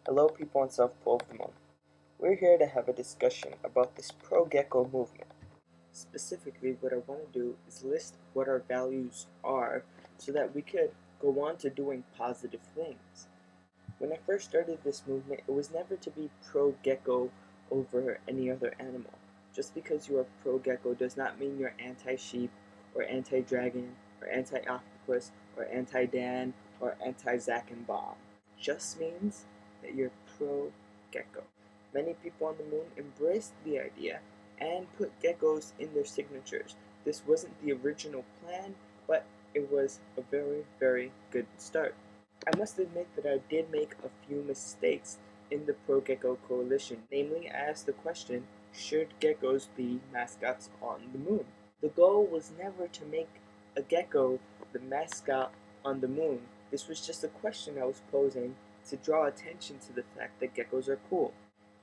Hello people on South Pole of the Moon. We're here to have a discussion about this pro-gecko movement. Specifically, what I want to do is list what our values are so that we could go on to doing positive things. When I first started this movement, it was never to be pro-gecko over any other animal. Just because you are pro-gecko does not mean you're anti-sheep or anti-dragon or anti-octopus or anti-Dan or anti-Zack and Bomb. It just means that you're pro-gecko. Many people on the moon embraced the idea and put geckos in their signatures. This wasn't the original plan, but it was a very, very good start. I must admit that I did make a few mistakes in the Gecko Coalition. Namely, I asked the question, should geckos be mascots on the moon? The goal was never to make a gecko the mascot on the moon. This was just a question I was posing to draw attention to the fact that geckos are cool.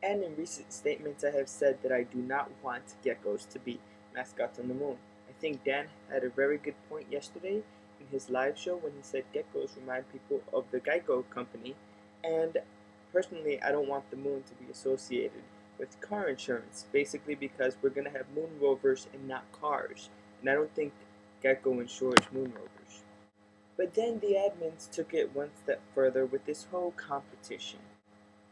And in recent statements I have said that I do not want geckos to be mascots on the moon. I think Dan had a very good point yesterday in his live show when he said geckos remind people of the Gecko Company, and personally I don't want the moon to be associated with car insurance, basically because we're going to have moon rovers and not cars, and I don't think Gecko insures moon rovers. But then the admins took it one step further with this whole competition.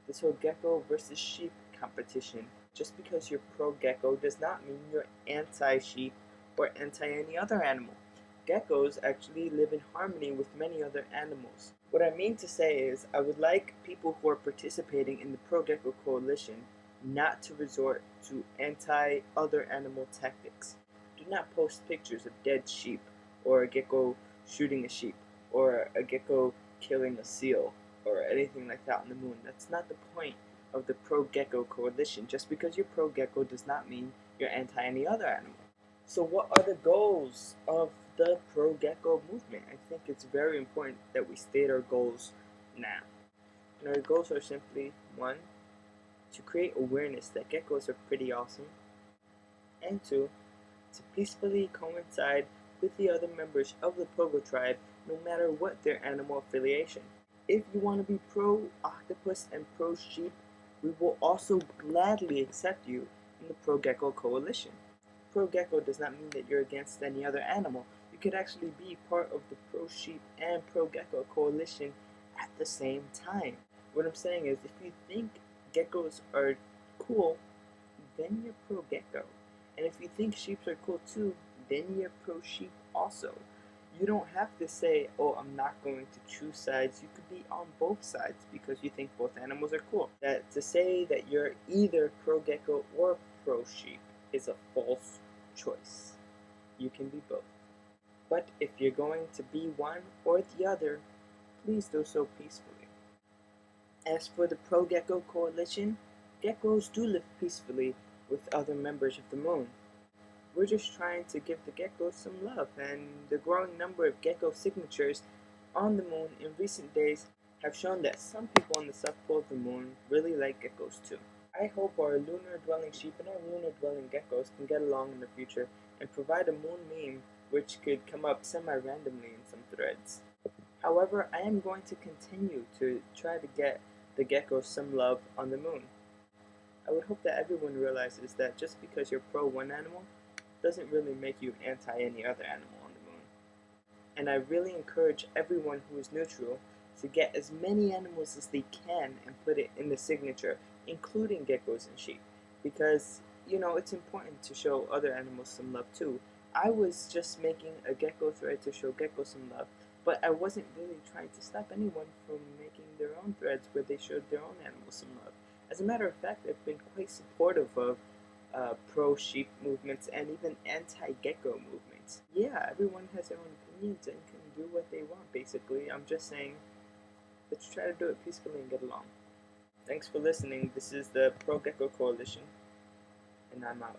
This whole gecko versus sheep competition. Just because you're pro-gecko does not mean you're anti-sheep or anti any other animal. Geckos actually live in harmony with many other animals. What I mean to say is, I would like people who are participating in the Pro-Gecko Coalition not to resort to anti-other animal tactics. Do not post pictures of dead sheep, or a gecko shooting a sheep, or a gecko killing a seal, or anything like that on the moon. That's not the point of the Pro-Gecko Coalition. Just because you're pro-gecko does not mean you're anti any other animal. So what are the goals of the pro-gecko movement? I think it's very important that we state our goals now. And our goals are simply, 1, to create awareness that geckos are pretty awesome, and 2, to peacefully coincide with the other members of the Pogo tribe no matter what their animal affiliation. If you want to be pro-octopus and pro-sheep, we will also gladly accept you in the Pro-Gecko Coalition. Pro-gecko does not mean that you're against any other animal. You could actually be part of the pro-sheep and pro-gecko coalition at the same time. What I'm saying is, if you think geckos are cool, then you're pro-gecko. And if you think sheep are cool too, then you're pro-sheep also. You don't have to say, oh, I'm not going to choose sides. You could be on both sides because you think both animals are cool. That to say that you're either pro-gecko or pro-sheep is a false choice. You can be both. But if you're going to be one or the other, please do so peacefully. As for the Pro-Gecko Coalition, geckos do live peacefully with other members of the moon. We're just trying to give the geckos some love, and the growing number of gecko signatures on the moon in recent days have shown that some people on the south pole of the moon really like geckos too. I hope our lunar-dwelling sheep and our lunar-dwelling geckos can get along in the future and provide a moon meme which could come up semi-randomly in some threads. However, I am going to continue to try to get the geckos some love on the moon. I would hope that everyone realizes that just because you're pro one animal doesn't really make you anti any other animal on the moon. And I really encourage everyone who is neutral to get as many animals as they can and put it in the signature, including geckos and sheep, because, it's important to show other animals some love too. I was just making a gecko thread to show geckos some love, but I wasn't really trying to stop anyone from making their own threads where they showed their own animals some love. As a matter of fact, I've been quite supportive of pro-sheep movements and even anti-gecko movements. Yeah, everyone has their own opinions and can do what they want, basically. I'm just saying, let's try to do it peacefully and get along. Thanks for listening. This is the Pro-Gecko Coalition, and I'm out.